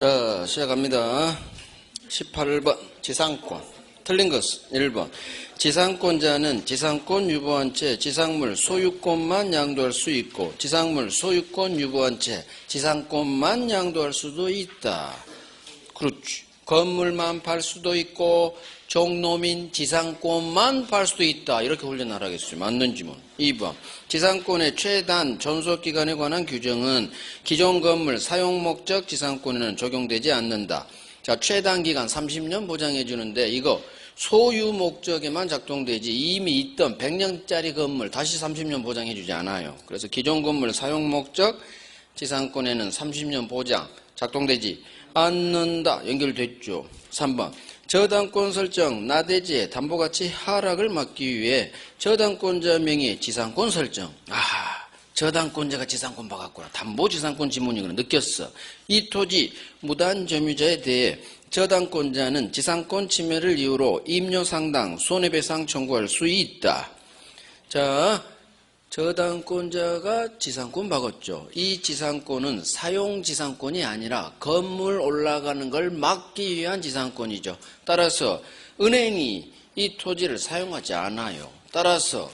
자, 시작합니다. 18번 지상권. 틀린 것은 1번. 지상권자는 지상권 유보한 채 지상물 소유권만 양도할 수 있고 지상물 소유권 유보한 채 지상권만 양도할 수도 있다. 그렇지. 건물만 팔 수도 있고 종놈인 지상권만 팔 수도 있다. 이렇게 훈련하라겠어요. 맞는 지문. 2번. 지상권의 최단 존속기간에 관한 규정은 기존 건물 사용목적 지상권에는 적용되지 않는다. 자, 최단 기간 30년 보장해 주는데 이거 소유 목적에만 작동되지 이미 있던 100년짜리 건물 다시 30년 보장해 주지 않아요. 그래서 기존 건물 사용목적 지상권에는 30년 보장 작동되지 않는다. 연결됐죠. 3번. 저당권 설정, 나대지의 담보가치 하락을 막기 위해 저당권자 명의 지상권 설정. 저당권자가 지상권 받았구나. 담보지상권 지문이구나. 느꼈어. 이 토지 무단점유자에 대해 저당권자는 지상권 침해를 이유로 임료상당, 손해배상 청구할 수 있다. 자, 저당권자가 지상권 받았죠. 이 지상권은 사용지상권이 아니라 건물 올라가는 걸 막기 위한 지상권이죠. 따라서 은행이 이 토지를 사용하지 않아요. 따라서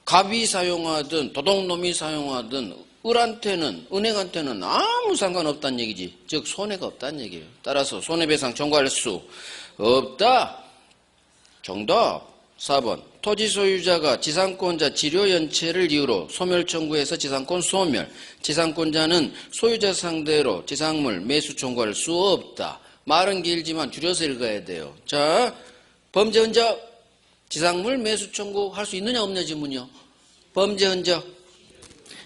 갑이 사용하든 도둑놈이 사용하든 은행한테는 아무 상관없다는 얘기지. 즉 손해가 없다는 얘기예요. 따라서 손해배상 청구할 수 없다. 정답 4번. 토지 소유자가 지상권자 지료 연체를 이유로 소멸 청구해서 지상권 소멸. 지상권자는 소유자 상대로 지상물 매수 청구할 수 없다. 말은 길지만 줄여서 읽어야 돼요. 자, 범죄 흔적. 지상물 매수 청구할 수 있느냐 없느냐 질문이요. 범죄 흔적.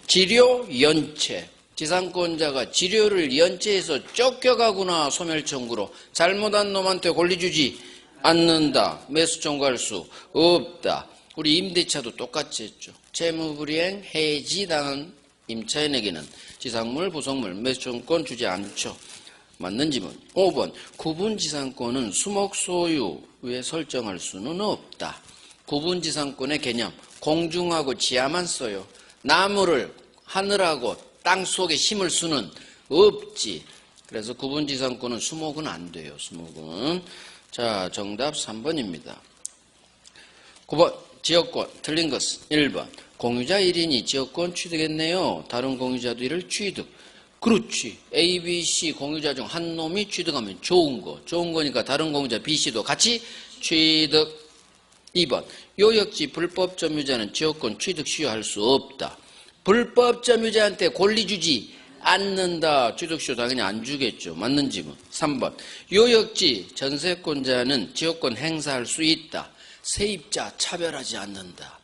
지료 연체. 지상권자가 지료를 연체해서 쫓겨가구나. 소멸 청구로. 잘못한 놈한테 권리주지 않는다. 매수 청구할 수 없다. 우리 임대차도 똑같이 했죠. 채무불이행 해지당한 임차인에게는 지상물, 부속물, 매수 청구권 주지 않죠. 맞는 지문. 5번. 구분지상권은 수목소유에 설정할 수는 없다. 구분지상권의 개념. 공중하고 지하만 써요. 나무를 하늘하고 땅 속에 심을 수는 없지. 그래서 구분지상권은 수목은 안 돼요. 수목은. 자, 정답 3번입니다. 9번. 지역권. 틀린 것은 1번. 공유자 1인이 지역권 취득했네요. 다른 공유자도 이를 취득. 그렇지. A, B, C 공유자 중 한 놈이 취득하면 좋은 거니까 다른 공유자 B, C도 같이 취득. 2번. 요역지 불법 점유자는 지역권 취득 시효할 수 없다. 불법 점유자한테 권리 주지 않는다. 취득시효 당연히 안 주겠죠. 맞는 지문. 3번. 요역지 전세권자는 지역권 행사할 수 있다. 세입자 차별하지 않는다.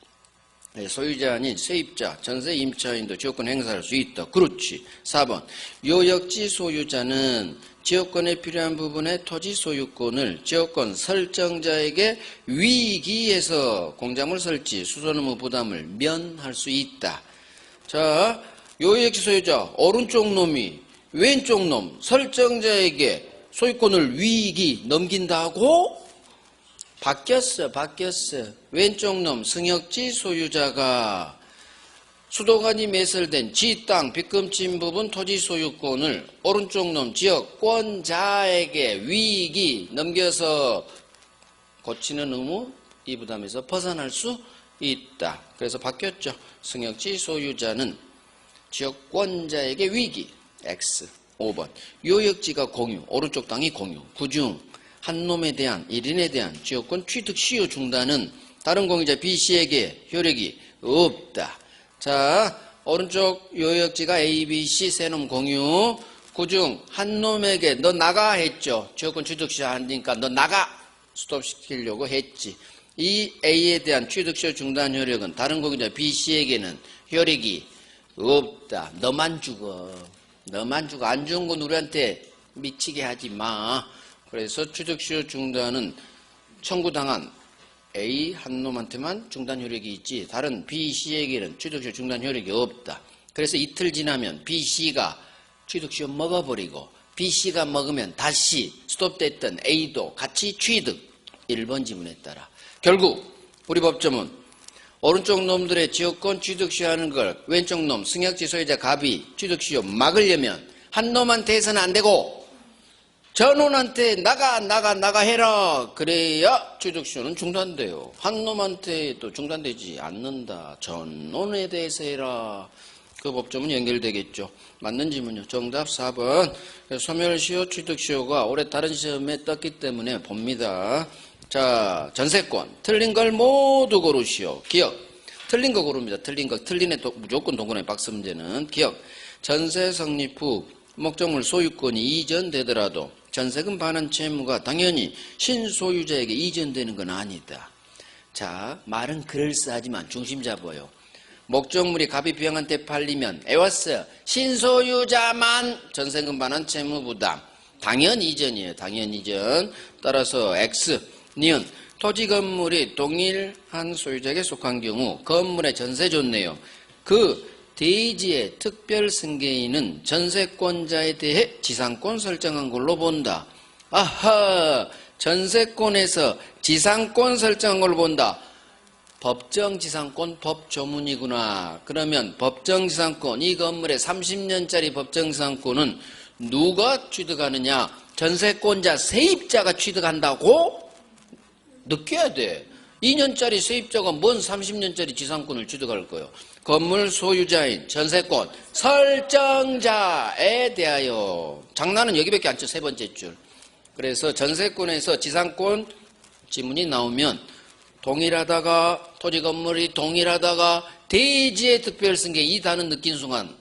소유자 아닌 세입자, 전세 임차인도 지역권 행사할 수 있다. 그렇지. 4번. 요역지 소유자는 지역권에 필요한 부분의 토지 소유권을 지역권 설정자에게 위기에서 공작물 설치, 수선 의무 부담을 면할 수 있다. 자, 요역지 소유자 오른쪽 놈이 왼쪽 놈 설정자에게 소유권을 위기 넘긴다고? 바뀌었어. 왼쪽 놈 승역지 소유자가 수도관이 매설된 지 땅 빗금친 부분 토지 소유권을 오른쪽 놈 지역권자에게 위기 넘겨서 고치는 의무 이 부담에서 벗어날 수 있다. 그래서 바뀌었죠. 승역지 소유자는 지역권자에게 위기 X. 5번. 요역지가 공유, 오른쪽 땅이 공유. 그중 한 놈에 대한 1인에 대한 지역권 취득 시효 중단은 다른 공유자 B씨에게 효력이 없다. 자, 오른쪽 요역지가 A, B, C 세 놈 공유. 그중 한 놈에게 너 나가 했죠. 지역권 취득 시효 하니까 너 나가 스톱시키려고 했지. 이 A에 대한 취득 시효 중단 효력은 다른 공유자 B씨에게는 효력이 없다. 너만 죽어. 안 죽은 건 우리한테 미치게 하지 마. 그래서 취득시효 중단은 청구당한 A 한 놈한테만 중단 효력이 있지 다른 B, C에게는 취득시효 중단 효력이 없다. 그래서 이틀 지나면 B, C가 취득시효 먹어버리고 B, C가 먹으면 다시 스톱됐던 A도 같이 취득. 1번 지문에 따라. 결국 우리 법조문 오른쪽 놈들의 지역권 취득시효하는 걸 왼쪽 놈 승역지 소유자 갑이 취득시효 막으려면 한 놈한테 해서는 안 되고 전원한테 나가 해라. 그래야 취득시효는 중단돼요. 한 놈한테 또 중단되지 않는다. 전원에 대해서 해라. 그 법조문 연결되겠죠. 맞는 질문이요. 정답 4번. 소멸시효, 취득시효가 올해 다른 시험에 떴기 때문에 봅니다. 자, 전세권. 틀린 걸 모두 고르시오. 기억. 틀린 거 고릅니다. 틀린 거. 틀린 애 무조건 동그라미 박스 문제는. 기억. 전세 성립 후 목적물 소유권이 이전되더라도 전세금 반환 채무가 당연히 신소유자에게 이전되는 건 아니다. 자, 말은 그럴싸하지만 중심 잡아요. 목적물이 갑이병한테 팔리면 애웠어요. 신소유자만 전세금 반환 채무 부담. 당연 이전이에요. 당연 이전. 따라서 X, 니은 토지 건물이 동일한 소유자에게 속한 경우 건물의 전세 좋네요. 그 대지의 특별 승계인은 전세권자에 대해 지상권 설정한 걸로 본다. 아하, 전세권에서 지상권 설정한 걸로 본다. 법정지상권 법조문이구나. 그러면 법정지상권, 이 건물의 30년짜리 법정지상권은 누가 취득하느냐? 전세권자 세입자가 취득한다고? 느껴야 돼. 2년짜리 세입자가 뭔 30년짜리 지상권을 취득할 거예요. 건물 소유자인 전세권 설정자에 대하여. 장난은 여기밖에 안 쳐. 세 번째 줄. 그래서 전세권에서 지상권 지문이 나오면 동일하다가, 토지 건물이 동일하다가 대지의 특별승계, 이 단어 느낀 순간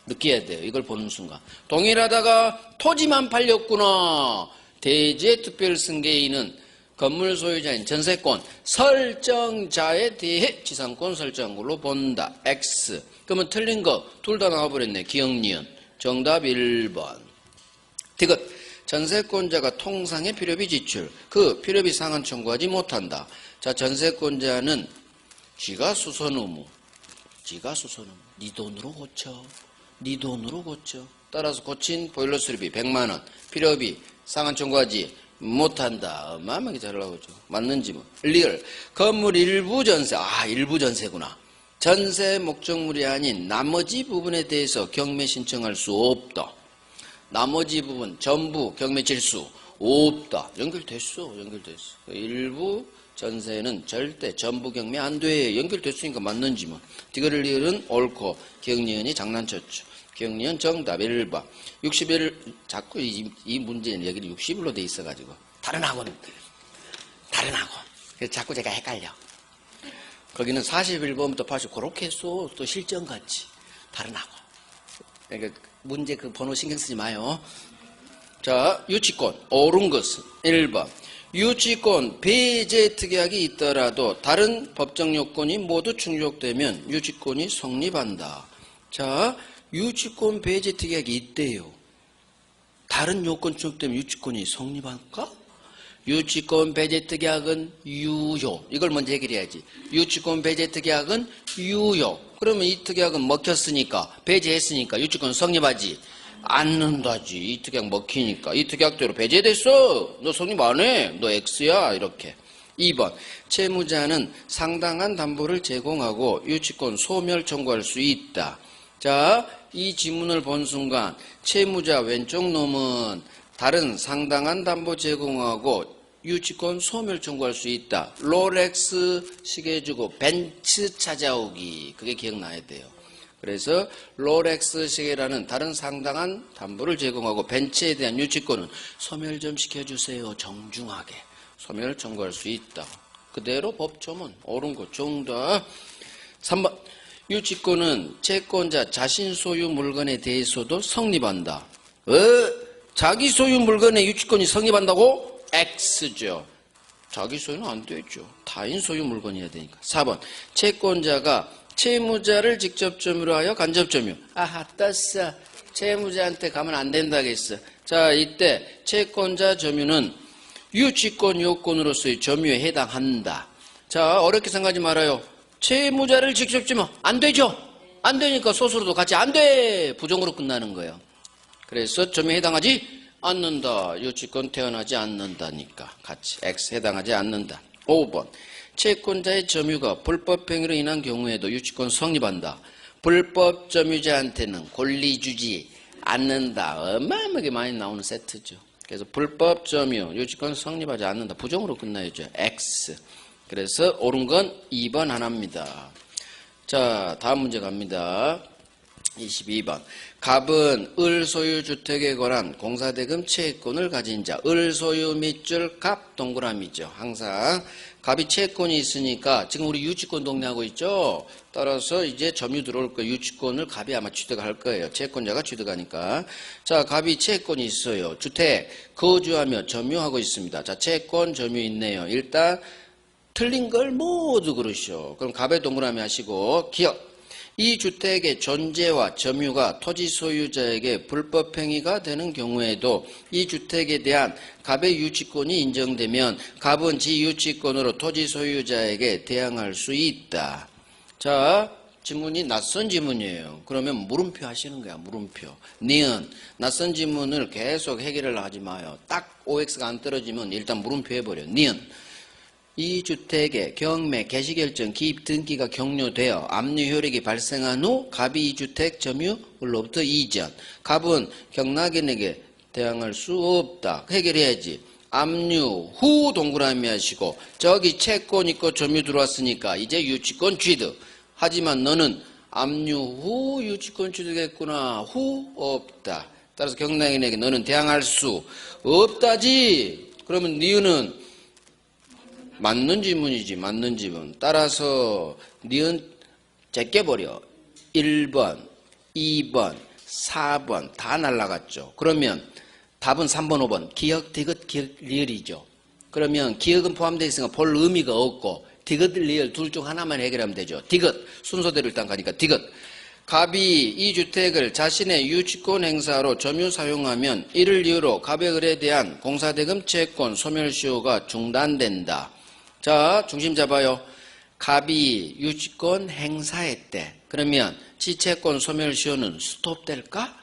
느껴야 돼요. 이걸 보는 순간 동일하다가 토지만 팔렸구나. 대지의 특별승계인은 건물 소유자인 전세권 설정자에 대해 지상권 설정한 걸로 본다. X. 그러면 틀린 거 둘 다 나와버렸네. 기억, 니은. 정답 1번. 디귿. 전세권자가 통상의 필요비 지출, 그 필요비 상환 청구하지 못한다. 자, 전세권자는 지가 수선 의무. 네 돈으로 고쳐. 네 돈으로 고쳐. 따라서 고친 보일러 수리비 100만 원, 필요비 상환 청구하지 못한다. 어마어마하게 잘 나오죠. 맞는지 뭐. 리얼. 건물 일부 전세. 아, 일부 전세구나. 전세 목적물이 아닌 나머지 부분에 대해서 경매 신청할 수 없다. 나머지 부분 전부 경매 칠 수 없다. 연결됐어. 일부 전세는 절대 전부 경매 안 돼. 연결됐으니까 맞는지 뭐. 디귿을 리얼은 옳고 기억니은이 장난쳤죠. 기억니은 정답 1번. 61, 자꾸 이 문제는 여기는 60일로 돼 있어가지고 다른 학원. 그래서 자꾸 제가 헷갈려. 거기는 41번부터 80 그렇게 했어. 또 실전같이 다른 학원. 그러니까 문제 그 번호 신경 쓰지 마요. 자, 유치권 옳은 것은 1번. 유치권 배제 특약이 있더라도 다른 법정 요건이 모두 충족되면 유치권이 성립한다. 자, 유치권 배제 특약이 있대요. 다른 요건 충족되면 유치권이 성립할까? 유치권 배제 특약은 유효. 이걸 먼저 해결해야지. 유치권 배제 특약은 유효. 그러면 이 특약은 먹혔으니까, 배제했으니까 유치권 성립하지 않는다지. 이 특약 먹히니까. 이 특약대로 배제됐어. 너 성립 안 해. 너 X야. 이렇게. 2번. 채무자는 상당한 담보를 제공하고 유치권 소멸 청구할 수 있다. 자, 이 지문을 본 순간 채무자 왼쪽 놈은 다른 상당한 담보 제공하고 유치권 소멸 청구할 수 있다. 롤렉스 시계 주고 벤츠 찾아오기. 그게 기억나야 돼요. 그래서 롤렉스 시계라는 다른 상당한 담보를 제공하고 벤츠에 대한 유치권은 소멸 좀 시켜주세요. 정중하게. 소멸 청구할 수 있다. 그대로 법조문. 옳은 거 정답. 3번. 유치권은 채권자 자신 소유 물건에 대해서도 성립한다. 자기 소유 물건에 유치권이 성립한다고? X죠. 자기 소유는 안 되죠. 타인 소유 물건이어야 되니까. 4번. 채권자가 채무자를 직접 점유하여 간접 점유. 아하, 떴어. 채무자한테 가면 안 된다겠어. 자, 이때 채권자 점유는 유치권 요건으로서의 점유에 해당한다. 자, 어렵게 생각하지 말아요. 채무자를 직접 점유 안 되죠. 안 되니까 소수로도 같이 안 돼. 부정으로 끝나는 거예요. 그래서 점유에 해당하지 않는다. 유치권 태어나지 않는다니까. 같이 X 해당하지 않는다. 5번. 채권자의 점유가 불법 행위로 인한 경우에도 유치권 성립한다. 불법 점유자한테는 권리 주지 않는다. 어마어마하게 많이 나오는 세트죠. 그래서 불법 점유, 유치권 성립하지 않는다. 부정으로 끝나야죠. X. 그래서 옳은 건 2번 하나입니다. 자, 다음 문제 갑니다. 22번. 갑은 을 소유 주택에 관한 공사대금 채권을 가진 자. 을 소유 밑줄 갑 동그라미죠. 항상 갑이 채권이 있으니까 지금 우리 유치권 동의하고 있죠. 따라서 이제 점유 들어올 거예요. 유치권을 갑이 아마 취득할 거예요. 채권자가 취득하니까. 자, 갑이 채권이 있어요. 주택 거주하며 점유하고 있습니다. 자, 채권 점유 있네요. 일단 틀린 걸 모두 그러시오. 그럼 갑의 동그라미 하시고 기억. 이 주택의 존재와 점유가 토지 소유자에게 불법 행위가 되는 경우에도 이 주택에 대한 갑의 유치권이 인정되면 갑은 지 유치권으로 토지 소유자에게 대항할 수 있다. 자, 지문이 낯선 지문이에요. 그러면 물음표 하시는 거야. 물음표. 니은. 낯선 지문을 계속 해결을 하지 마요. 딱 OX가 안 떨어지면 일단 물음표 해버려. 니은. 이 주택의 경매, 개시결정, 기입 등기가 격려되어 압류 효력이 발생한 후 갑이 이 주택 점유로부터 이전. 갑은 경락인에게 대항할 수 없다. 해결해야지. 압류 후 동그라미 하시고 저기 채권 있고 점유 들어왔으니까 이제 유치권 취득. 하지만 너는 압류 후 유치권 취득했구나. 후 없다. 따라서 경락인에게 너는 대항할 수 없다지. 그러면 니은은 맞는 지문이지. 맞는 지문. 따라서 니은 제껴버려. 1번, 2번, 4번 다 날라갔죠. 그러면 답은 3번, 5번. 기역, 디귿, 리을이죠. 그러면 기역은 포함되어 있으니까 볼 의미가 없고 디귿, 리을 둘 중 하나만 해결하면 되죠. 디귿. 순서대로 일단 가니까 디귿. 갑이 이 주택을 자신의 유치권 행사로 점유 사용하면 이를 이유로 갑의 을에 대한 공사대금 채권 소멸시효가 중단된다. 자, 중심 잡아요. 갑이 유치권 행사했대. 그러면 지채권 소멸시효는 스톱될까?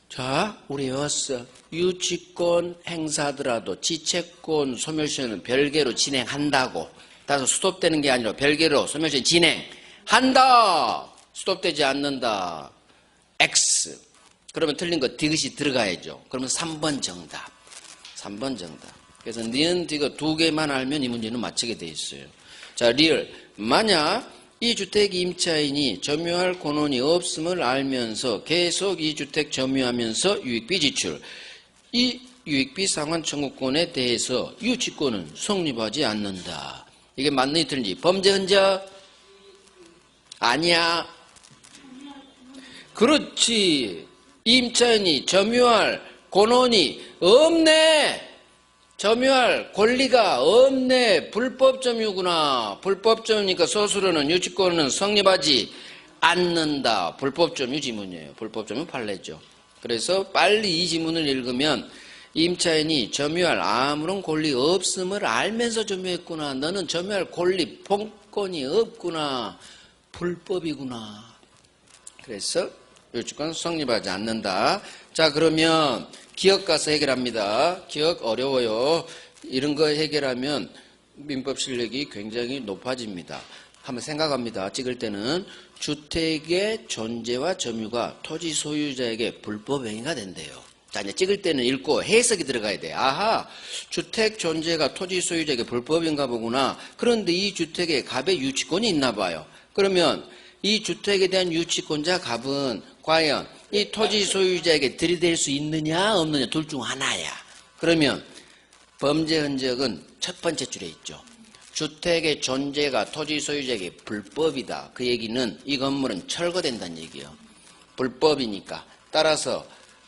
자, 우리 외웠어. 유치권 행사더라도 지채권 소멸시효는 별개로 진행한다고. 따라서 스톱되는 게 아니라 별개로 소멸시효 진행한다. 스톱되지 않는다. X. 그러면 틀린 거 디귿이 들어가야죠. 그러면 3번 정답. 3번 정답. 그래서 니은 디귿 두 개만 알면 이 문제는 맞히게 돼 있어요. 자, 리을. 만약 이 주택 임차인이 점유할 권한이 없음을 알면서 계속 이 주택 점유하면서 유익비 지출. 이 유익비 상환 청구권에 대해서 유치권은 성립하지 않는다. 이게 맞는지 틀린지. 범죄 흔적? 아니야. 그렇지. 임차인이 점유할 권한이 없네. 점유할 권리가 없네. 불법 점유구나. 불법 점유니까 서술어는 유치권은 성립하지 않는다. 불법 점유 지문이에요. 불법 점유 판례죠. 그래서 빨리 이 지문을 읽으면 임차인이 점유할 아무런 권리 없음을 알면서 점유했구나. 너는 점유할 권리, 본권이 없구나. 불법이구나. 그래서 유치권 성립하지 않는다. 자, 그러면 기억 가서 해결합니다. 기억 어려워요. 이런 거 해결하면 민법 실력이 굉장히 높아집니다. 한번 생각합니다. 찍을 때는 주택의 존재와 점유가 토지 소유자에게 불법 행위가 된대요. 자, 이제 찍을 때는 읽고 해석이 들어가야 돼. 아하, 주택 존재가 토지 소유자에게 불법인가 보구나. 그런데 이 주택에 갑의 유치권이 있나 봐요. 그러면 이 주택에 대한 유치권자 갑은 과연 이 토지 소유자에게 들이댈 수 있느냐 없느냐 둘 중 하나야. 그러면 범죄 흔적은 첫 번째 줄에 있죠. 주택의 존재가 토지 소유자에게 불법이다. 그 얘기는 이 건물은 철거된다는 얘기예요. 불법이니까. 따라서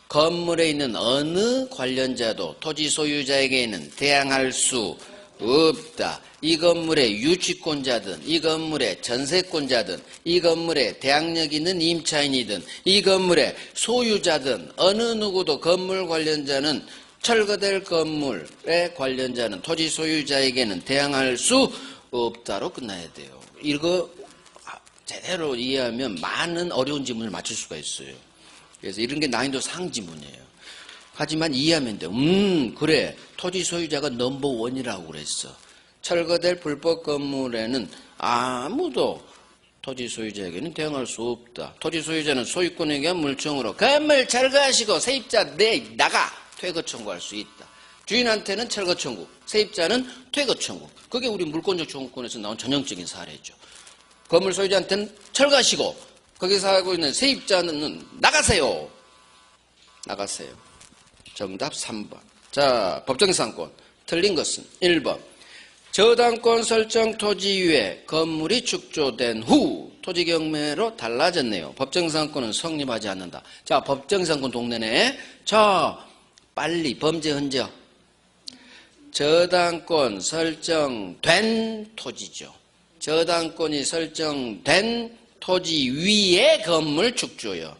건물에 있는 어느 관련자도 토지 소유자에게는 대항할 수 없다. 이 건물의 유치권자든 이 건물의 전세권자든 이 건물에 대항력 있는 임차인이든 이 건물의 소유자든 어느 누구도 건물 관련자는 철거될 건물의 관련자는 토지 소유자에게는 대항할 수 없다로 끝나야 돼요. 이거 제대로 이해하면 많은 어려운 지문을 맞출 수가 있어요. 그래서 이런 게 난이도 상지문이에요. 하지만 이해하면 돼. 그래. 토지 소유자가 넘버원이라고 그랬어. 철거될 불법 건물에는 아무도 토지 소유자에게는 대항할 수 없다. 토지 소유자는 소유권에 의한 물증으로 건물 철거하시고 세입자 나가. 퇴거 청구할 수 있다. 주인한테는 철거 청구, 세입자는 퇴거 청구. 그게 우리 물권적 청구권에서 나온 전형적인 사례죠. 건물 소유자한테는 철거하시고 거기서 하고 있는 세입자는 나가세요. 나가세요. 정답 3번. 자, 법정상권. 틀린 것은 1번. 저당권 설정 토지 이외에 건물이 축조된 후 토지 경매로 달라졌네요. 법정상권은 성립하지 않는다. 자, 법정상권 동네네. 자, 빨리 범죄 흔적. 저당권 설정된 토지죠. 저당권이 설정된 토지 위에 건물 축조요.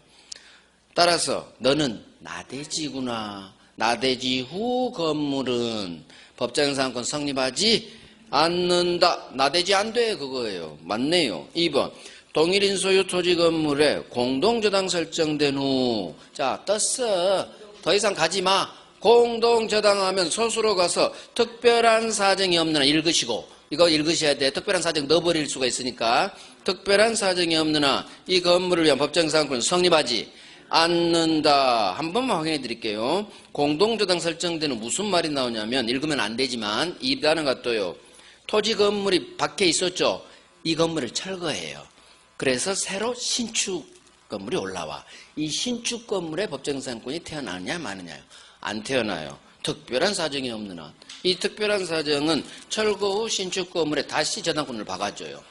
따라서 너는 나대지구나. 나대지 후 건물은 법정상권 성립하지 않는다. 나대지 안 돼. 그거예요. 맞네요. 2번. 동일인 소유 토지 건물에 공동저당 설정된 후. 자, 떴어. 더 이상 가지 마. 공동저당하면 소수로 가서 특별한 사정이 없는 한 읽으시고, 이거 읽으셔야 돼. 특별한 사정 넣어버릴 수가 있으니까. 특별한 사정이 없는 한 이 건물을 위한 법정상권 성립하지 않는다. 한 번만 확인해 드릴게요. 공동저당 설정되는 무슨 말이 나오냐면, 읽으면 안 되지만 이 단어가 떠요. 토지 건물이 밖에 있었죠. 이 건물을 철거해요. 그래서 새로 신축 건물이 올라와. 이 신축 건물에 법정상권이 태어나느냐 마느냐요. 안 태어나요. 특별한 사정이 없는 한. 이 특별한 사정은 철거 후 신축 건물에 다시 저당권을 박아줘요.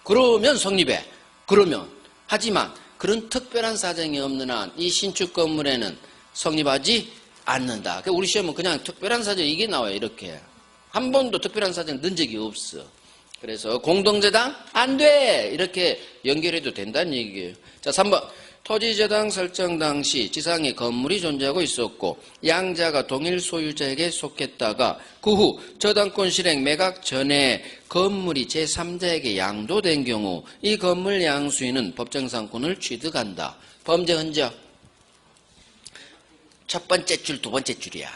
그러면 성립해. 그러면. 하지만 그런 특별한 사정이 없는 한 이 신축 건물에는 성립하지 않는다. 우리 시험은 그냥 특별한 사정 이게 나와요. 이렇게. 한 번도 특별한 사정 넣은 적이 없어. 그래서 공동저당 안 돼. 이렇게 연결해도 된다는 얘기예요. 자, 3번. 토지저당 설정 당시 지상에 건물이 존재하고 있었고 양자가 동일 소유자에게 속했다가 그 후 저당권 실행 매각 전에 건물이 제3자에게 양도된 경우 이 건물 양수인은 법정상권을 취득한다. 범죄 흔적. 첫 번째 줄, 두 번째 줄이야.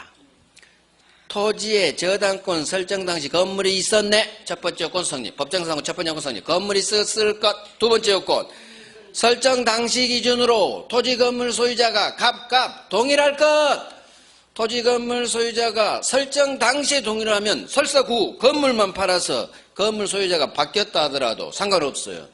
토지의 저당권 설정 당시 건물이 있었네. 첫 번째 요건 성립. 법정상권 첫 번째 요건 성립. 건물이 있었을 것. 두 번째 요건. 설정 당시 기준으로 토지 건물 소유자가 갑갑 동일할 것. 토지 건물 소유자가 설정 당시에 동일하면 설사 후 건물만 팔아서 건물 소유자가 바뀌었다 하더라도 상관없어요.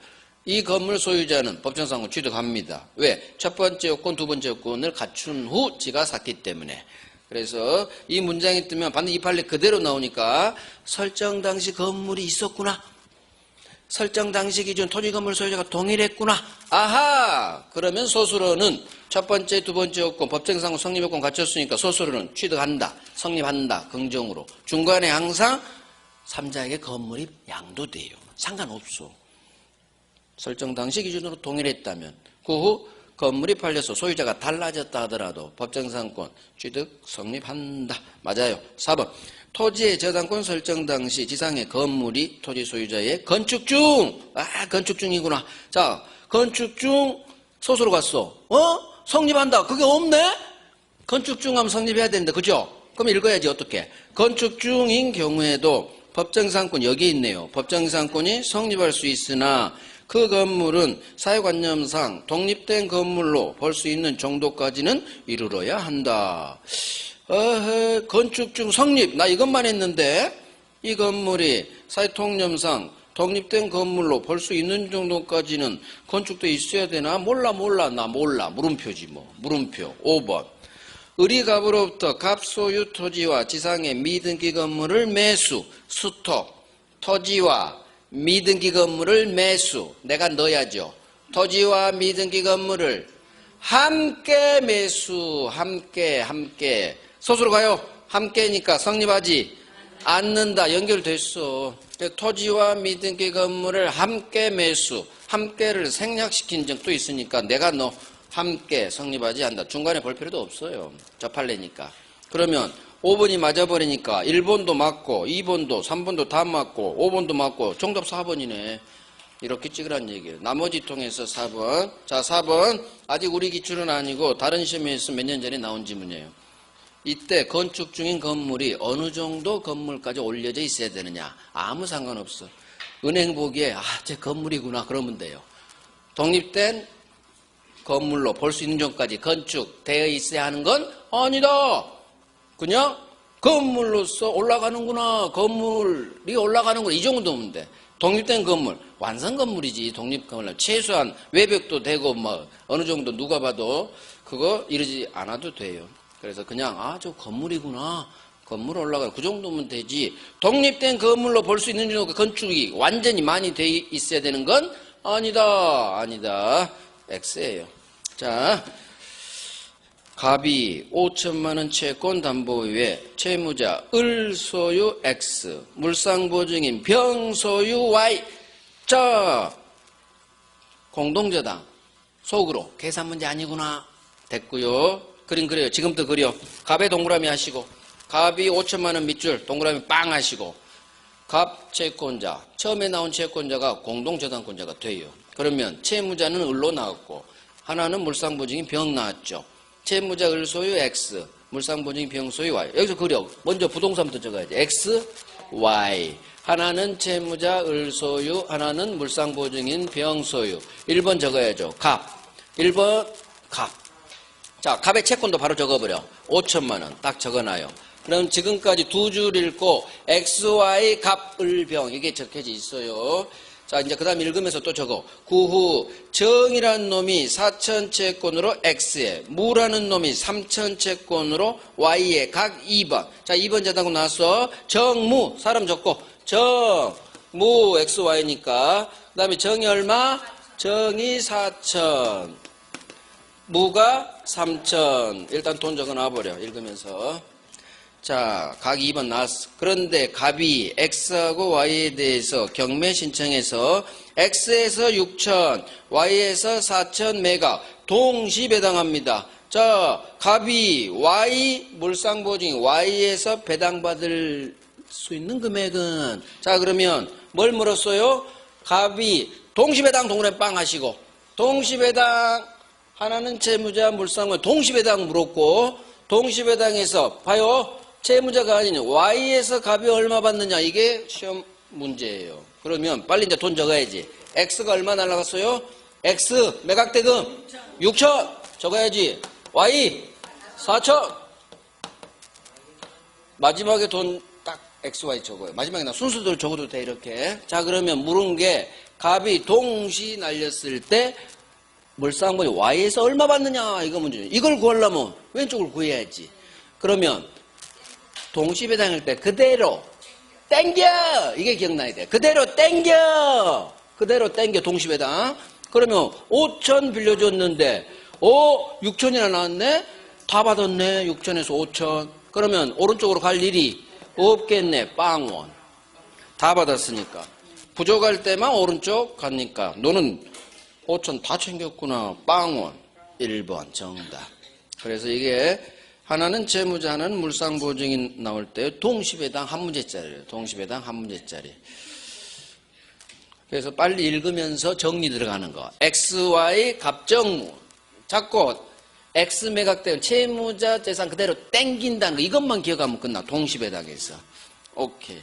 이 건물 소유자는 법정상권 취득합니다. 왜? 첫 번째 요건, 두 번째 요건을 갖춘 후 지가 샀기 때문에. 그래서 이 문장이 뜨면 반드시 이 판례 그대로 나오니까 설정 당시 건물이 있었구나. 설정 당시 기준 토지 건물 소유자가 동일했구나. 아하! 그러면 소수로는 첫 번째, 두 번째 요건, 법정상권 성립 요건 갖췄으니까 소수로는 취득한다. 성립한다. 긍정으로. 중간에 항상 3자에게 건물이 양도돼요. 상관없어. 설정 당시 기준으로 동일했다면 그 후 건물이 팔려서 소유자가 달라졌다 하더라도 법정상권 취득 성립한다. 맞아요. 4번. 토지의 저당권 설정 당시 지상의 건물이 토지 소유자의 건축 중. 건축 중이구나. 자, 건축 중 소수로 갔어. 성립한다. 그게 없네? 건축 중 하면 성립해야 되는데, 그죠? 그럼 읽어야지, 어떻게? 건축 중인 경우에도 법정상권 여기 있네요. 법정상권이 성립할 수 있으나 그 건물은 사회관념상 독립된 건물로 볼 수 있는 정도까지는 이르러야 한다. 건축 중 성립. 나 이것만 했는데 이 건물이 사회통념상 독립된 건물로 볼 수 있는 정도까지는 건축도 있어야 되나? 몰라. 나 몰라. 물음표지 뭐. 물음표. 5번. 의리갑으로부터 갑소유 토지와 지상의 미등기 건물을 매수. 수토. 토지와 미등기 건물을 매수. 내가 넣어야죠. 토지와 미등기 건물을 함께 매수. 함께. 소수로 가요. 함께니까 성립하지 않는다. 연결됐어. 토지와 미등기 건물을 함께 매수. 함께를 생략시킨 적도 있으니까 내가 너 함께 성립하지 않는다. 중간에 볼 필요도 없어요. 접할래니까. 그러면 5번이 맞아버리니까 1번도 맞고 2번도 3번도 다 맞고 5번도 맞고 정답 4번이네. 이렇게 찍으란 얘기예요. 나머지 통해서 4번. 자, 4번. 아직 우리 기출은 아니고 다른 시험에서 몇 년 전에 나온 지문이에요. 이때 건축 중인 건물이 어느 정도 건물까지 올려져 있어야 되느냐. 아무 상관없어. 은행 보기에 쟤 건물이구나 그러면 돼요. 독립된 건물로 볼 수 있는 정도까지 건축되어 있어야 하는 건 아니다. 그냥 건물로서 올라가는구나. 건물이 올라가는구나. 이 정도면 돼. 독립된 건물, 완성 건물이지. 독립 건물. 최소한 외벽도 되고 뭐 어느 정도 누가 봐도 그거 이러지 않아도 돼요. 그래서 그냥 저 건물이구나. 건물 올라가요. 그 정도면 되지. 독립된 건물로 볼 수 있는 정도 건축이 완전히 많이 돼 있어야 되는 건 아니다. X예요. 자, 갑이 5천만 원 채권 담보 외에 채무자 을 소유 X, 물상 보증인 병 소유 Y. 자, 공동저당 속으로 계산 문제 아니구나. 됐고요. 그림 그려요. 지금부터 그려. 갑에 동그라미 하시고, 갑이 5천만 원 밑줄 동그라미 빵 하시고, 갑 채권자, 처음에 나온 채권자가 공동저당권자가 돼요. 그러면 채무자는 을로 나왔고 하나는 물상보증인 병 나왔죠. 채무자 을 소유 X, 물상보증인 병 소유 Y. 여기서 그려. 먼저 부동산부터 적어야지. X, Y. 하나는 채무자 을 소유, 하나는 물상보증인 병 소유. 1번 적어야죠. 갑. 1번 갑. 자, 갑의 채권도 바로 적어버려. 5천만 원 딱 적어놔요. 그럼 지금까지 두 줄 읽고 XY 갑 을 병 이게 적혀져 있어요. 자, 이제 그 다음 읽으면서 또 적어. 구후 정이라는 놈이 4천 채권으로 X에, 무라는 놈이 3천 채권으로 Y에 각 2번. 자, 2번 자다고 나왔어. 정무 사람 적고 정무 XY니까 그 다음에 정이 얼마? 정이 4천, 무가 3천. 일단 돈 적어놔버려. 읽으면서. 자, 각 2번 나왔어. 그런데 갑이 X하고 Y에 대해서 경매 신청해서 X에서 6천, Y에서 4천 매각 동시 배당합니다. 자, 갑이 Y 물상보증 Y에서 배당받을 수 있는 금액은, 자, 그러면 뭘 물었어요? 갑이 동시 배당 동그라미 빵 하시고, 동시 배당 하나는 채무자 물상보증 동시 배당 물었고, 동시 배당에서 봐요. 채무자가 아닌 Y에서 갑이 얼마 받느냐, 이게 시험 문제예요. 그러면 빨리 이제 돈 적어야지. X가 얼마 날라갔어요? X 매각대금 6천 적어야지. Y 4천. 마지막에 돈 딱 XY 적어요. 마지막에 나 순서대로 적어도 돼 이렇게. 자, 그러면 물은 게 갑이 동시 날렸을 때 물상보증 Y에서 얼마 받느냐, 이거 문제죠. 이걸 구하려면 왼쪽을 구해야지. 그러면 동시배당일 때 그대로 땡겨, 이게 기억나야 돼. 그대로 땡겨 동시배당. 그러면 5천 빌려줬는데 6천이나 나왔네. 다 받았네. 6천에서 5천. 그러면 오른쪽으로 갈 일이 없겠네. 빵원 다 받았으니까. 부족할 때만 오른쪽 가니까 너는 5천 다 챙겼구나. 빵원. 1번 정답. 그래서 이게 하나는 채무자, 하나는 물상보증인 나올 때 동시배당 한 문제짜리예요. 동시배당 한 문제짜리. 그래서 빨리 읽으면서 정리 들어가는 거. XY 갑정무. 자꾸 X 매각되면 채무자 재산 그대로 땡긴다는 거. 이것만 기억하면 끝나. 동시배당에서. 오케이.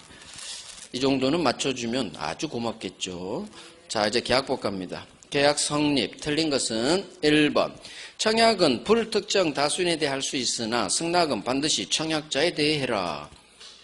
이 정도는 맞춰주면 아주 고맙겠죠. 자, 이제 계약법 갑니다. 계약 성립. 틀린 것은 1번. 청약은 불특정 다수인에 대해 할 수 있으나 승낙은 반드시 청약자에 대해 해라.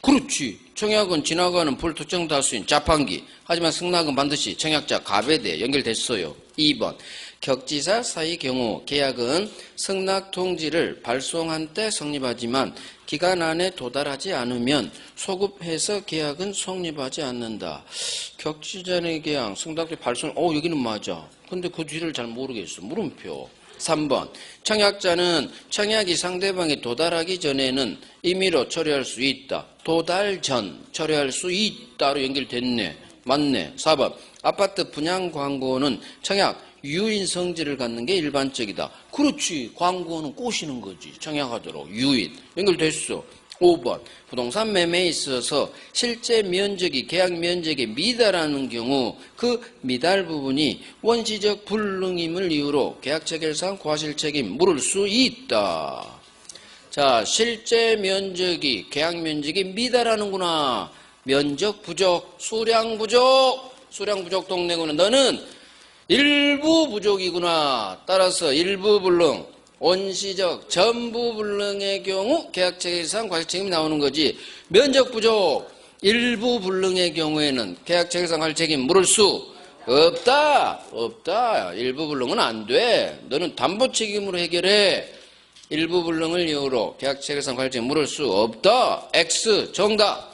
그렇지. 청약은 지나가는 불특정 다수인 자판기. 하지만 승낙은 반드시 청약자 갑에 대해 연결됐어요. 2번. 격지사 사이 경우 계약은 승낙 통지를 발송한 때 성립하지만 기간 안에 도달하지 않으면 소급해서 계약은 성립하지 않는다. 격지자의 계약, 승낙 발송, 여기는 맞아. 근데 그 뒤를 잘 모르겠어. 물음표. 3번. 청약자는 청약이 상대방이 도달하기 전에는 임의로 처리할 수 있다. 도달 전 처리할 수 있다로 연결됐네. 맞네. 4번. 아파트 분양 광고는 청약 유인 성질을 갖는 게 일반적이다. 그렇지. 광고는 꼬시는 거지. 청약하도록. 유인. 연결됐어. 5번. 부동산 매매에 있어서 실제 면적이 계약 면적에 미달하는 경우 그 미달 부분이 원시적 불능임을 이유로 계약 체결상 과실책임 물을 수 있다. 자, 실제 면적이 계약 면적이 미달하는구나. 면적 부족, 수량 부족. 수량 부족 동네구나. 너는 일부 부족이구나. 따라서 일부 불능 원시적 전부 불능의 경우 계약체계상 과실책임이 나오는 거지. 면적 부족 일부 불능의 경우에는 계약체계상 과실책임 물을 수 없다. 일부 불능은 안 돼. 너는 담보 책임으로 해결해. 일부 불능을 이유로 계약체계상 과실책임 물을 수 없다. X 정답.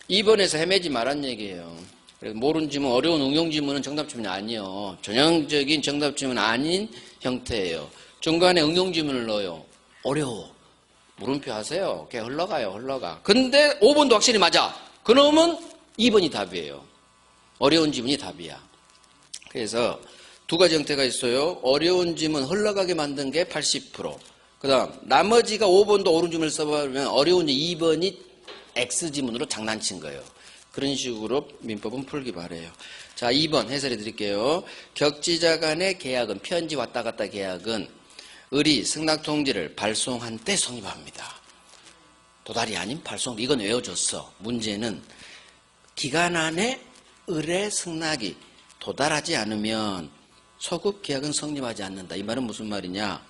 2번에서 헤매지 말란 얘기예요. 그래서 모르는 지문, 어려운 응용 지문은 정답 지문이 아니에요. 전형적인 정답 지문 아닌 형태예요. 중간에 응용 지문을 넣어요. 어려워. 물음표 하세요. 그냥 흘러가. 근데 5번도 확실히 맞아. 그러면 2번이 답이에요. 어려운 지문이 답이야. 그래서 두 가지 형태가 있어요. 어려운 지문 흘러가게 만든 게 80%. 그 다음 나머지가 5번도 옳은 지문을 써보면 어려운 2번이 X지문으로 장난친 거예요. 그런 식으로 민법은 풀기 바래요. 자, 2번 해설해 드릴게요. 격지자 간의 계약은, 편지 왔다 갔다 계약은 을이 승낙통지를 발송한 때 성립합니다. 도달이 아닌 발송. 이건 외워줬어. 문제는 기간 안에 을의 승낙이 도달하지 않으면 소급 계약은 성립하지 않는다. 이 말은 무슨 말이냐?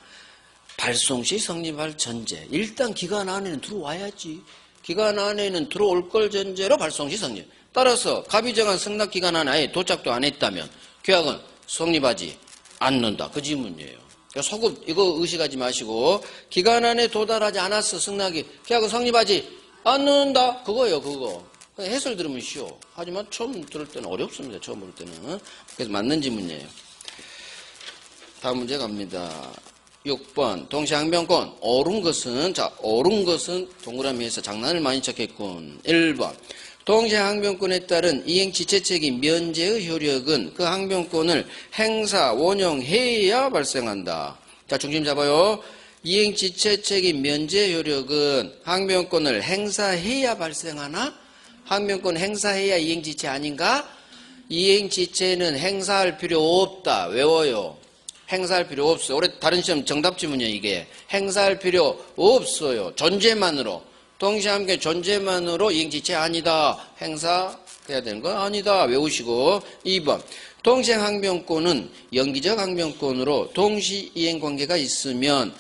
발송 시 성립할 전제. 일단 기간 안에는 들어와야지. 기간 안에는 들어올 걸 전제로 발송 시 성립. 따라서 갑이 정한 승낙 기간 안에 아예 도착도 안 했다면 계약은 성립하지 않는다. 그 지문이에요. 그러니까 소급 이거 의식하지 마시고 기간 안에 도달하지 않았어 승낙이. 계약은 성립하지 않는다. 그거예요. 그거. 해설 들으면 쉬워. 하지만 처음 들을 때는 어렵습니다. 처음 볼 때는. 그래서 맞는 지문이에요. 다음 문제 갑니다. 6번 동시항변권 옳은 것은 동그라미에서 장난을 많이 쳤겠군. 1번 동시항변권에 따른 이행지체책임 면제의 효력은 그 항변권을 행사 원용해야 발생한다. 자, 중심 잡아요. 이행지체책임 면제 효력은 항변권을 행사해야 발생하나? 항변권 행사해야 이행지체 아닌가? 이행지체는 행사할 필요 없다. 외워요. 행사할 필요 없어요. 올해 다른 시험 정답 지문이에요, 이게. 행사할 필요 없어요. 존재만으로. 동시함께 존재만으로 이행지체 아니다. 행사해야 되는 거 아니다. 외우시고. 2번. 동시행항변권은 연기적 항변권으로 동시이행관계가 있으면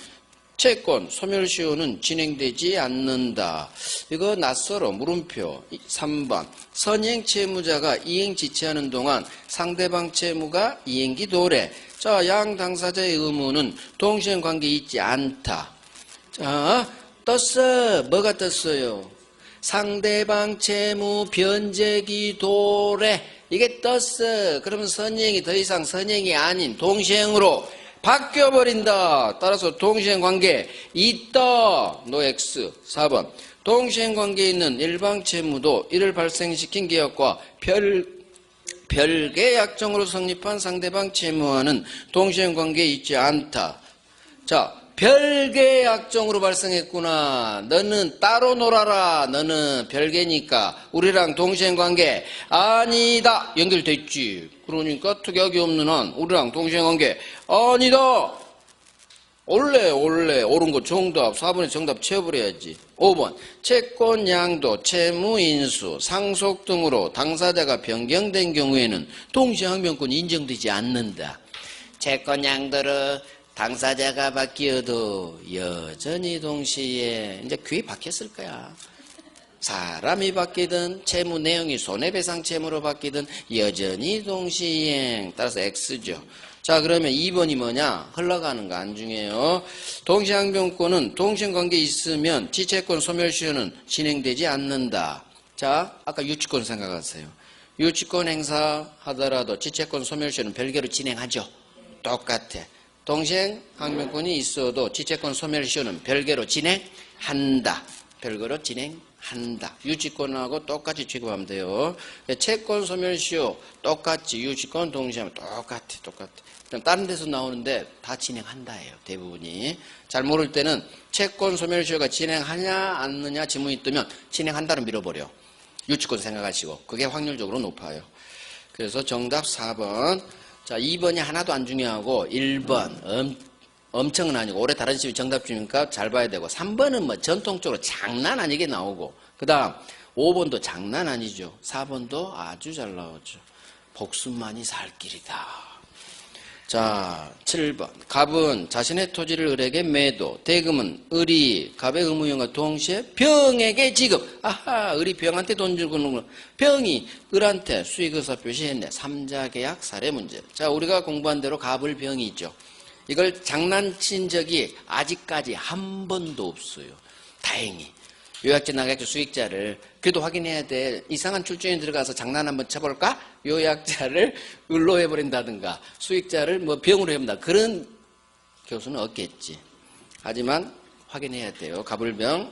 채권, 소멸시효는 진행되지 않는다. 이거 낯설어. 물음표. 3번. 선행 채무자가 이행 지체하는 동안 상대방 채무가 이행기 도래. 자, 양 당사자의 의무는 동시행 관계에 있지 않다. 자, 떴어. 뭐가 떴어요? 상대방 채무 변제기 도래. 이게 떴어. 그러면 선행이 더 이상 선행이 아닌 동시행으로 바뀌어버린다. 따라서 동시행 관계 있다. 노 X. 4번. 동시행 관계에 있는 일방 채무도 이를 발생시킨 계약과 별개 약정으로 성립한 상대방 채무와는 동시행 관계에 있지 않다. 자, 별개 약정으로 발생했구나. 너는 따로 놀아라. 너는 별개니까 우리랑 동시행 관계 아니다. 연결돼 있지. 그러니까 특약이 없는 한 우리랑 동시행 관계 아니다. 원래 옳은 거 정답. 4번에 정답 채워버려야지. 5번 채권 양도, 채무 인수, 상속 등으로 당사자가 변경된 경우에는 동시항변권이 인정되지 않는다. 채권 양도를 당사자가 바뀌어도 여전히 동시에 이제 귀에 박혔을 거야. 사람이 바뀌든 채무 내용이 손해배상 채무로 바뀌든 여전히 동시이행. 따라서 X죠. 자, 그러면 2번이 뭐냐? 흘러가는 거 안 중요해요. 동시항변권은 동시행관계에 있으면 지체권 소멸시효는 진행되지 않는다. 자, 아까 유치권 생각하세요. 유치권 행사하더라도 지체권 소멸시효는 별개로 진행하죠. 똑같아. 동시행항변권이 있어도 지체권 소멸시효는 별개로 진행한다. 별개로 진행한다. 유치권하고 똑같이 취급하면 돼요. 채권 소멸시효 똑같이, 유치권 동시하면 똑같아. 다른 데서 나오는데 다 진행한다예요. 대부분이. 잘 모를 때는 채권 소멸시효가 진행하냐 않느냐 지문이 뜨면 진행한다로 밀어버려. 유치권 생각하시고. 그게 확률적으로 높아요. 그래서 정답 4번. 자, 2번이 하나도 안 중요하고 1번 엄청은 아니고 올해 다른 시험이 정답 주니까 잘 봐야 되고 3번은 뭐 전통적으로 장난 아니게 나오고 그 다음 5번도 장난 아니죠. 4번도 아주 잘 나오죠. 복습만이 살 길이다. 자, 7번. 갑은 자신의 토지를 을에게 매도, 대금은 을이 갑의 의무형과 동시에 병에게 지급. 아하, 을이 병한테 돈 주고 는 병이 을한테 수익의사 표시했네. 삼자계약 사례 문제. 자, 우리가 공부한 대로 갑을 병이 있죠. 이걸 장난친 적이 아직까지 한 번도 없어요. 다행히. 요약자, 낙약자, 수익자를 그래도 확인해야 돼. 이상한 출전에 들어가서 장난 한번 쳐볼까? 요약자를 을로 해버린다든가 수익자를 뭐 병으로 해본다. 그런 교수는 없겠지. 하지만 확인해야 돼요. 갑을병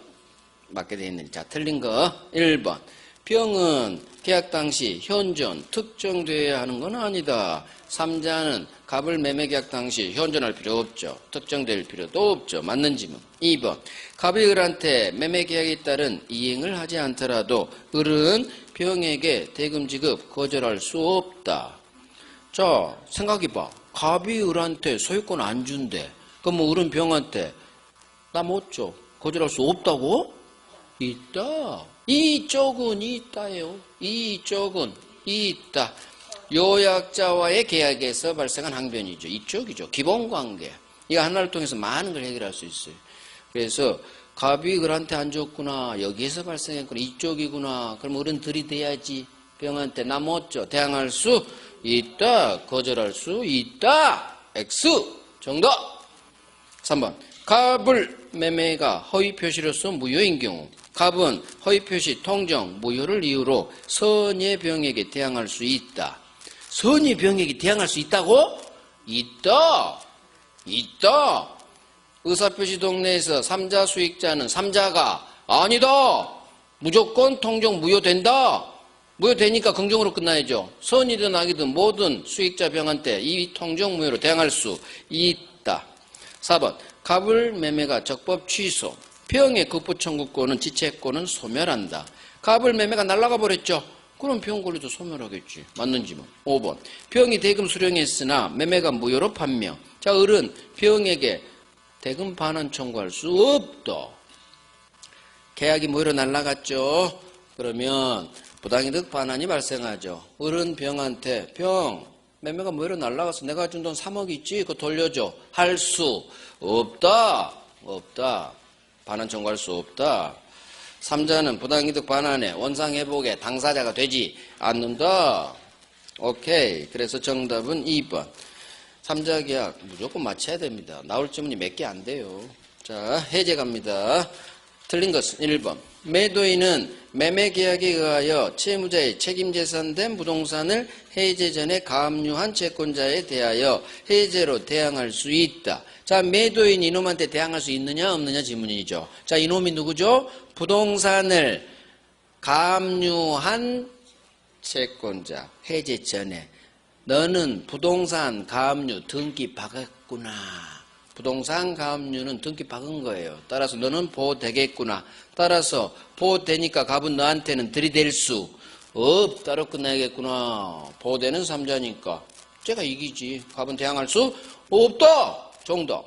맞게 돼 있는지. 자, 틀린 거 1번. 병은 계약 당시 현존 특정되어야 하는 건 아니다. 3자는 갑을 매매계약 당시 현존할 필요 없죠. 특정될 필요도 없죠. 맞는 지문. 2번. 갑이 을한테 매매계약에 따른 이행을 하지 않더라도 을은 병에게 대금 지급 거절할 수 없다. 자, 생각해봐. 갑이 을한테 소유권 안 준대. 그럼 뭐 을은 병한테 나 못 줘. 거절할 수 없다고? 있다. 이쪽은 있다요. 이쪽은 있다. 요약자와의 계약에서 발생한 항변이죠. 이쪽이죠. 기본관계. 이거 하나를 통해서 많은 걸 해결할 수 있어요. 그래서 갑이 을한테 안 줬구나. 여기에서 발생했구나. 이쪽이구나. 그럼 을은 들이대야지. 병한테 나 못 줘. 대항할 수 있다. 거절할 수 있다. X. 정답. 3번. 갑을 매매가 허위 표시로서 무효인 경우 갑은 허위 표시, 통정, 무효를 이유로 선의 병에게 대항할 수 있다. 선의 병에게 대항할 수 있다고? 있다. 있다. 의사표시 동네에서 3자 수익자는 3자가 아니다. 무조건 통정 무효된다. 무효되니까 긍정으로 끝나야죠. 선이든 악이든 모든 수익자 병한테 이 통정 무효로 대항할 수 있다. 4번. 갑을 매매가 적법 취소. 병의 급부 청구권은 지체권은 소멸한다. 갑을 매매가 날아가 버렸죠. 그럼 병 권리도 소멸하겠지. 맞는지 뭐. 5번. 병이 대금 수령했으나 매매가 무효로 판명. 자, 을은 병에게 대금 반환 청구할 수 없다. 계약이 무효로 날아갔죠. 그러면 부당이득 반환이 발생하죠. 을은 병한테 병 매매가 무효로 날아가서 내가 준 돈 3억 있지? 그거 돌려줘. 할 수 없다. 없다. 반환 청구할 수 없다. 3자는 부당이득 반환에 원상회복에 당사자가 되지 않는다. 오케이. 그래서 정답은 2번. 3자 계약 무조건 맞춰야 됩니다. 나올 질문이 몇 개 안 돼요. 자, 해제 갑니다. 틀린 것은 1번. 매도인은 매매계약에 의하여 채무자의 책임재산된 부동산을 해제 전에 가압류한 채권자에 대하여 해제로 대항할 수 있다. 자, 매도인 이놈한테 대항할 수 있느냐 없느냐 질문이죠. 자, 이놈이 누구죠? 부동산을 가압류한 채권자. 해제 전에 너는 부동산 가압류 등기 박았구나. 부동산 가압류는 등기 박은 거예요. 따라서 너는 보호되겠구나. 따라서 보호되니까 갑은 너한테는 들이댈 수 없다로 끝나야겠구나. 보호되는 3자니까 제가 이기지. 갑은 대항할 수 없다. 정답.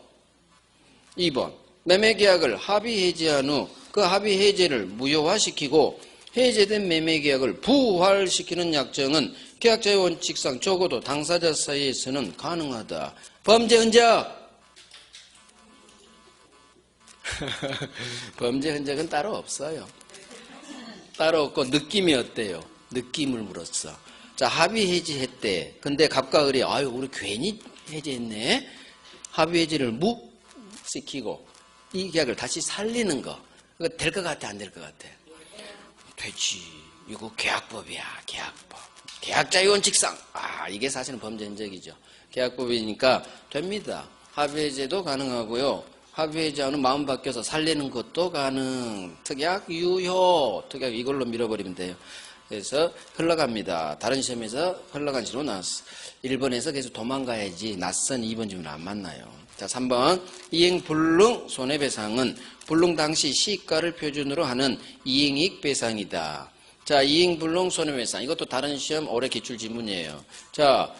2번. 매매계약을 합의 해지한 후 그 합의 해제를 무효화시키고 해제된 매매계약을 부활시키는 약정은 계약자의 원칙상 적어도 당사자 사이에서는 가능하다. 범죄 흔적. 범죄 흔적은 따로 없어요. 따로 없고 느낌이 어때요? 느낌을 물었어. 자, 합의 해지했대. 근데 갑과 을이 아유 우리 괜히 해지했네. 합의 해지를 묵 시키고 이 계약을 다시 살리는 거. 그거 될 것 같아 안 될 것 같아? 되지. 이거 계약법이야. 계약법. 계약자의 원칙상. 이게 사실은 범죄 흔적이죠. 계약법이니까 됩니다. 합의 해제도 가능하고요. 합의해지하는 마음 바뀌어서 살리는 것도 가능. 특약 유효. 특약 이걸로 밀어버리면 돼요. 그래서 흘러갑니다. 다른 시험에서 흘러간 질문 나왔어. 1번에서 계속 도망가야지 낯선 2번 질문 안 만나요. 자, 3번. 이행 불능 손해배상은 불능 당시 시가를 표준으로 하는 이행이익 배상이다. 자, 이행 불능 손해배상. 이것도 다른 시험 올해 기출 지문이에요. 자,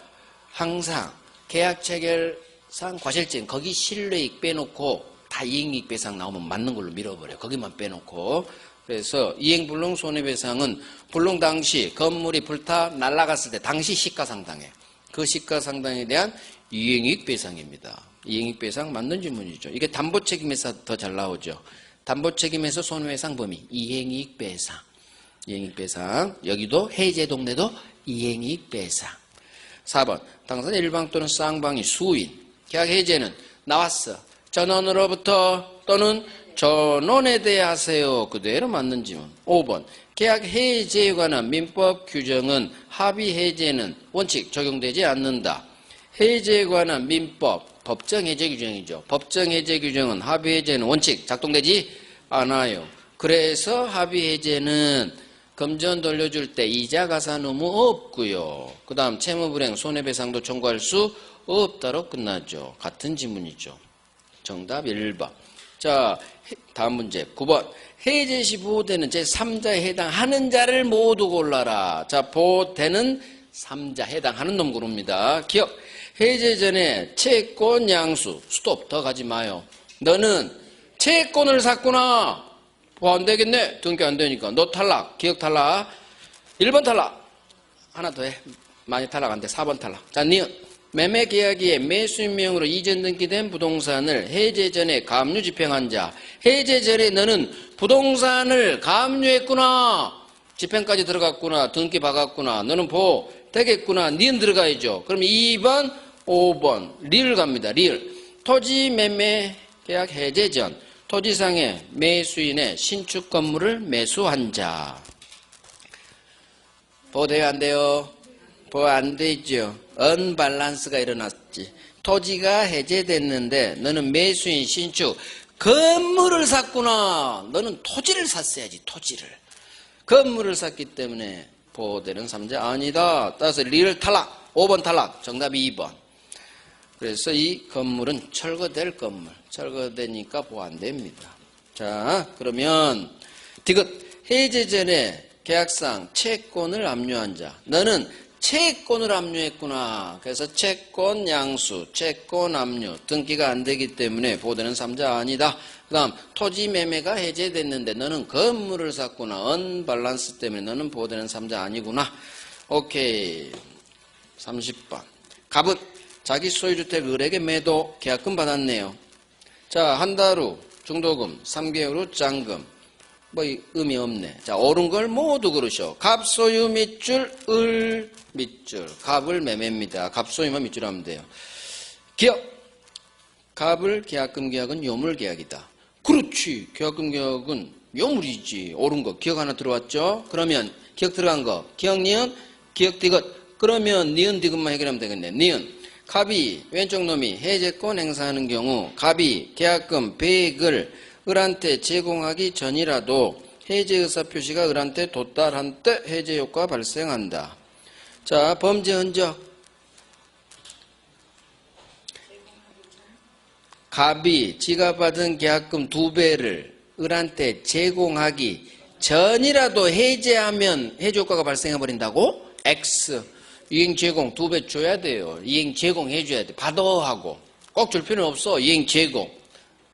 항상 계약 체결상 과실증 거기 실뢰익 빼놓고 다 이행이익 배상 나오면 맞는 걸로 밀어버려. 거기만 빼놓고. 그래서 이행불능 손해배상은 불능 당시 건물이 불타 날아갔을 때 당시 시가상당해. 그 시가상당에 대한 이행이익 배상입니다. 이행이익 배상 맞는 질문이죠. 이게 담보책임에서 더 잘 나오죠. 담보책임에서 손해배상 범위 이행이익 배상. 이행이익 배상. 여기도 해제 동네도 이행이익 배상. 4번 당사자 일방 또는 쌍방이 수인. 계약 해제는 나왔어. 전원으로부터 또는 전원에 대해 하세요. 그대로 맞는 질문. 5번 계약 해제에 관한 민법 규정은 합의 해제는 원칙 적용되지 않는다. 해제에 관한 민법 법정 해제 규정이죠. 법정 해제 규정은 합의 해제는 원칙 작동되지 않아요. 그래서 합의 해제는 금전 돌려줄 때 이자 가산 의무 없고요. 그 다음 채무불이행 손해배상도 청구할 수 없다로 끝나죠. 같은 지문이죠. 정답 1번. 자, 다음 문제 9번. 해제 시 보호되는 제3자에 해당하는 자를 모두 골라라. 자, 보호되는 3자 해당하는 놈 고릅니다. 기억. 해제 전에 채권 양수. 스톱. 더 가지 마요. 너는 채권을 샀구나. 뭐 안 되겠네. 등기 안 되니까. 너 탈락. 기억 탈락. 1번 탈락. 하나 더 해. 많이 탈락 안 돼. 4번 탈락. 자, 니은. 매매 계약에 매수인명으로 이전 등기된 부동산을 해제 전에 감유 집행한 자. 해제 전에 너는 부동산을 감유했구나. 집행까지 들어갔구나. 등기 박았구나. 너는 보호 되겠구나. 니은 들어가야죠. 그럼 2번, 5번. 리을 갑니다. 리을. 토지 매매 계약 해제 전 토지상의 매수인의 신축 건물을 매수한 자. 보호돼요? 안 돼요? 보호 안 되죠. 언밸런스가 일어났지. 토지가 해제됐는데 너는 매수인 신축 건물을 샀구나. 너는 토지를 샀어야지. 토지를. 건물을 샀기 때문에 보호되는 3자 아니다. 따라서 리을 탈락. 5번 탈락. 정답 2번. 그래서 이 건물은 철거될 건물. 철거되니까 보호 안 됩니다. 자, 그러면 디귿. 해제 전에 계약상 채권을 압류한 자. 너는 채권을 압류했구나. 그래서 채권 양수, 채권 압류, 등기가 안 되기 때문에 보호되는 3자 아니다. 그 다음 토지 매매가 해제됐는데 너는 건물을 샀구나. 언밸런스 때문에 너는 보호되는 3자 아니구나. 오케이. 30번. 갑은 자기 소유주택 을에게 매도 계약금 받았네요. 자, 한 달 후 중도금, 3개월 후 짱금. 뭐 의미 없네. 자, 옳은 걸 모두 그러셔. 갑소유 밑줄, 을 밑줄. 갑을 매매입니다. 갑소유만 밑줄 하면 돼요. 기억. 갑을 계약금 계약은 요물 계약이다. 그렇지. 계약금 계약은 요물이지. 옳은 거. 기억 하나 들어왔죠? 그러면 기억 들어간 거. 기억 니은, 기억 디귿. 그러면 니은 디귿만 해결하면 되겠네. 니은. 갑이 왼쪽 놈이 해제권 행사하는 경우 갑이 계약금 100을 을한테 제공하기 전이라도 해제 의사 표시가 을한테 도달한 때 해제 효과가 발생한다. 자, 범죄 흔적. 갑이 지가 받은 계약금 2배를 을한테 제공하기 전이라도 해제하면 해제 효과가 발생해버린다고? X. 이행 제공 2배 줘야 돼요. 이행 제공해 줘야 돼. 받아 하고. 꼭 줄 필요는 없어. 이행 제공.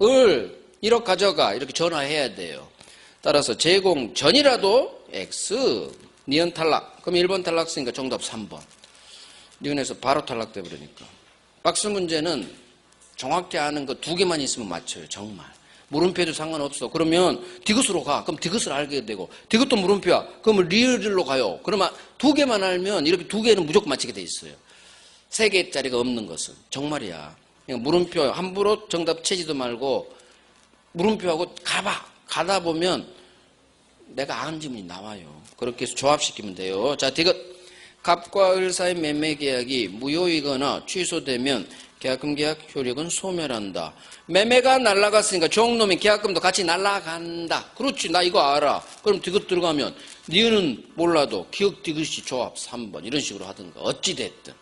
을 1억 가져가. 이렇게 전화해야 돼요. 따라서 제공 전이라도 X. 니은 탈락. 그럼 1번 탈락 쓰니까 정답 3번. 니은에서 바로 탈락돼 버리니까. 박스 문제는 정확히 아는 거 2개만 있으면 맞춰요. 정말. 물음표도 상관없어. 그러면 디귿으로 가. 그럼 디귿을 알게 되고. 디귿도 물음표야. 그러면 리을로 가요. 그러면 2개만 알면 이렇게 2개는 무조건 맞히게 돼 있어요. 3개짜리가 없는 것은. 정말이야. 그냥 물음표 함부로 정답 채지도 말고 물음표하고 가봐. 가다 보면 내가 아는 질문이 나와요. 그렇게 해서 조합시키면 돼요. 자, 디귿. 갑과 을 사이 매매 계약이 무효이거나 취소되면 계약금 계약 효력은 소멸한다. 매매가 날라갔으니까 종놈이 계약금도 같이 날라간다. 그렇지, 나 이거 알아. 그럼 디귿 들어가면 니은은 몰라도 기억 디귿이 조합 3번 이런 식으로 하든가 어찌됐든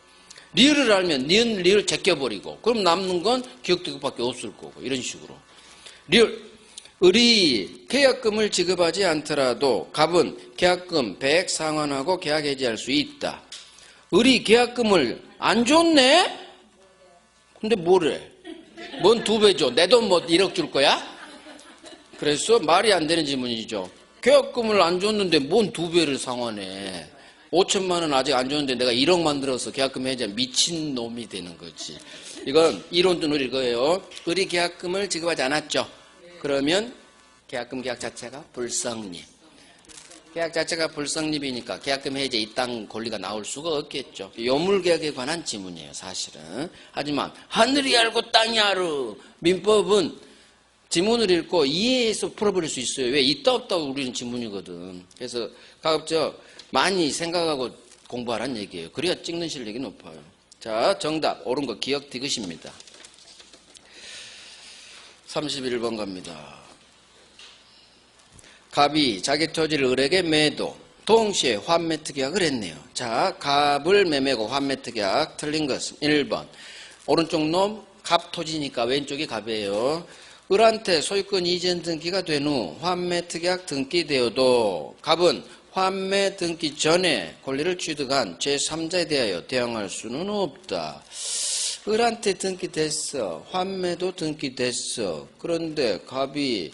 리을을 알면 니은 리을 제껴버리고 그럼 남는 건 기억 디귿밖에 없을 거고 이런 식으로. 리을. 을이 계약금을 지급하지 않더라도 갑은 계약금 100 상환하고 계약 해지할 수 있다. 을이 계약금을 안 줬네? 근데 뭐래? 뭔 2배 줘? 내 돈 뭐 1억 줄 거야? 그래서 말이 안 되는 질문이죠. 계약금을 안 줬는데 뭔 2배를 상환해? 5천만 원 아직 안 줬는데 내가 1억 만들어서 계약금 해지하면 미친 놈이 되는 거지. 이건 이론도 누릴 거예요. 의리 계약금을 지급하지 않았죠. 그러면 계약금 계약 자체가 불성립. 계약 자체가 불성립이니까 계약금 해제 이 땅 권리가 나올 수가 없겠죠. 요물계약에 관한 지문이에요, 사실은. 하지만 하늘이 알고 땅이 알아. 민법은 지문을 읽고 이해해서 풀어버릴 수 있어요. 왜? 있다 없다고 우리는 지문이거든. 그래서 가급적 많이 생각하고 공부하라는 얘기예요. 그래야 찍는 실력이 높아요. 자, 정답 옳은 거 기억 디귿입니다. 31번 갑니다. 갑이 자기 토지를 을에게 매도, 동시에 환매특약을 했네요. 자, 갑을 매매고 환매특약 틀린 것은 1번. 오른쪽 놈 갑토지니까 왼쪽이 갑이에요. 을한테 소유권 이전 등기가 된 후 환매특약 등기되어도 갑은 환매 등기 전에 권리를 취득한 제3자에 대하여 대항할 수는 없다. 을한테 등기됐어. 환매도 등기됐어. 그런데 갑이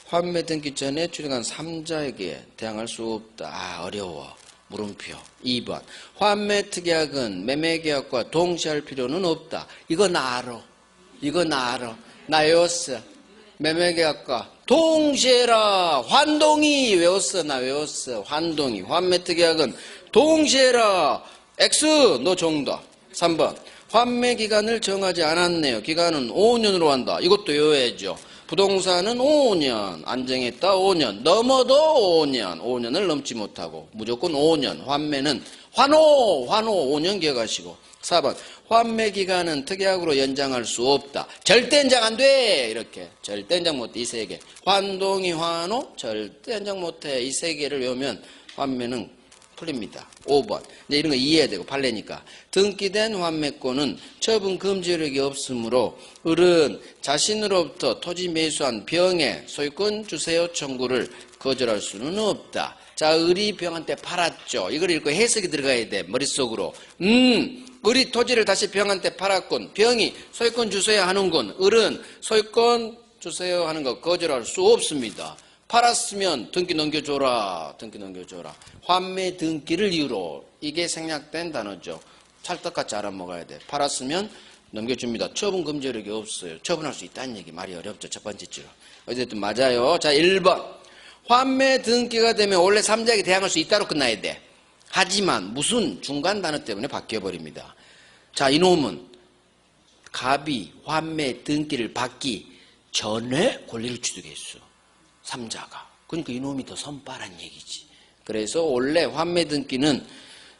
환매 등기 전에 취득한 3자에게 대항할 수 없다. 아, 어려워. 물음표. 2번. 환매 특약은 매매 계약과 동시할 필요는 없다. 이거 나 알아. 이거 나 알아. 나 외웠어. 매매 계약과 동시해라. 환동이 외웠어. 나 외웠어. 환동이. 환매 특약은 동시해라. X 너 정답. 3번. 환매 기간을 정하지 않았네요. 기간은 5년으로 한다. 이것도 외워야죠. 부동산은 5년, 안 정했다 5년, 넘어도 5년, 5년을 넘지 못하고 무조건 5년, 환매는 환호 5년 기억하시고. 4번, 환매 기간은 특약으로 연장할 수 없다. 절대 연장 안 돼! 이렇게. 절대 연장 못해, 이 세 개. 환동이 환호, 절대 연장 못해. 이 세 개를 외우면 환매는 풀립니다. 5번. 이제 이런 거 이해해야 되고, 판례니까. 등기된 환매권은 처분 금지력이 없으므로 을은 자신으로부터 토지 매수한 병에 소유권 주세요 청구를 거절할 수는 없다. 자, 을이 병한테 팔았죠. 이걸 읽고 해석이 들어가야 돼, 머릿속으로. 을이 토지를 다시 병한테 팔았군. 병이 소유권 주세요 하는군. 을은 소유권 주세요 하는 거 거절할 수 없습니다. 팔았으면 등기 넘겨줘라. 등기 넘겨줘라. 환매 등기를 이유로. 이게 생략된 단어죠. 찰떡같이 알아먹어야 돼. 팔았으면 넘겨줍니다. 처분 금지력이 없어요. 처분할 수 있다는 얘기. 말이 어렵죠. 첫 번째 줄. 어쨌든 맞아요. 자, 1번. 환매 등기가 되면 원래 3자에게 대항할 수 있다로 끝나야 돼. 하지만 무슨 중간 단어 때문에 바뀌어버립니다. 자, 이놈은 갑이 환매 등기를 받기 전에 권리를 취득했어. 3자가. 그러니까 이놈이 더 선빠란 얘기지. 그래서 원래 환매 등기는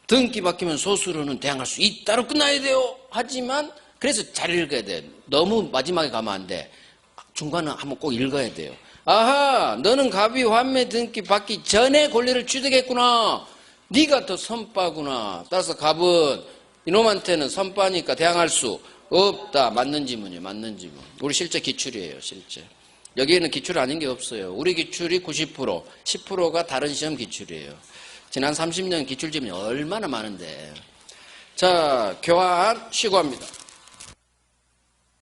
등기 바뀌면 소수로는 대항할 수 있다로 끝나야 돼요. 하지만 그래서 잘 읽어야 돼. 너무 마지막에 가면 안 돼. 중간은 한번 꼭 읽어야 돼요. 아하, 너는 갑이 환매 등기 받기 전에 권리를 취득했구나. 네가 더 선빠구나. 따라서 갑은 이놈한테는 선빠니까 대항할 수 없다. 맞는 지문이에요. 맞는 지문. 우리 실제 기출이에요. 실제. 여기에는 기출 아닌 게 없어요. 우리 기출이 90%, 10%가 다른 시험 기출이에요. 지난 30년 기출 지문이 얼마나 많은데. 자, 교환 쉬고 합니다.